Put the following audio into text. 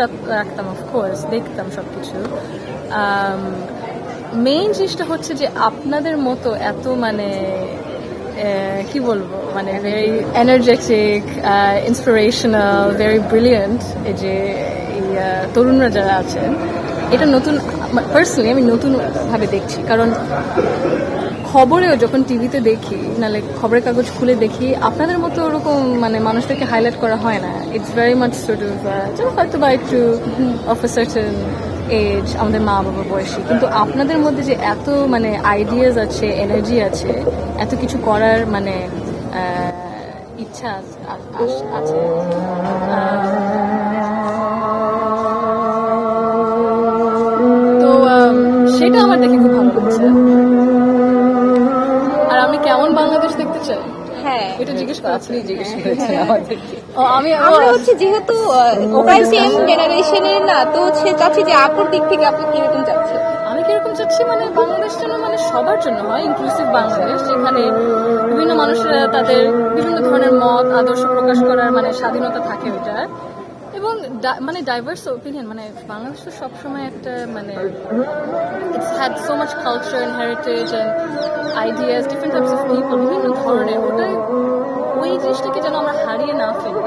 রাখতাম, অফকোর্স দেখতাম সবকিছু। মেইন জিনিসটা হচ্ছে যে আপনাদের মতো এত মানে কি বলবো, মানে very energetic, inspirational, very brilliant এই যে এই তরুণরা যারা আছেন, এটা নতুন পার্সোনালি আমি নতুন ভাবে দেখছি। কারণ খবরেও যখন টিভিতে দেখি, নাহলে খবরের কাগজ খুলে দেখি, আপনাদের মতো ওরকম মানে মানুষটাকে হাইলাইট করা হয় না। It's very much sort of হয়তো বা একটু অফ আ সার্টেন এজ, আমাদের মা বাবা বয়সী, কিন্তু আপনাদের মধ্যে যে এত মানে আইডিয়াস আছে, এনার্জি আছে, এত কিছু করার মানে ইচ্ছা আছে। তো সেটা আমার দেখে খুব ভালো লাগছে। আর আমি কেমন বাংলাদেশ দেখতে চাই, হ্যাঁ, এটা জিজ্ঞেস আপনি জিজ্ঞেস করেছেন করেছেন আমাদেরকে। আমরা হচ্ছে যেহেতু প্রায় সেম জেনারেশনের না, তো হচ্ছে চাচ্ছি যে আপুর দিক থেকে আপনি কিরকম চাচ্ছেন? আমি কিরকম চাচ্ছি মানে বাংলাদেশ যেন মানে সবার জন্য হয়, ইনক্লুসিভ বাংলাদেশ, যেখানে বিভিন্ন মানুষেরা তাদের বিভিন্ন ধরনের মত আদর্শ প্রকাশ করার মানে স্বাধীনতা থাকে ওইটা, এবং মানে ডাইভার্স ওপিনিয়ন। মানে বাংলাদেশ তো সবসময় একটা মানে it's had so much culture and heritage and ideas, different types of people, বিভিন্ন ধরনের, ওটাই ওই জিনিসটাকে যেন আমরা হারিয়ে না ফেলি।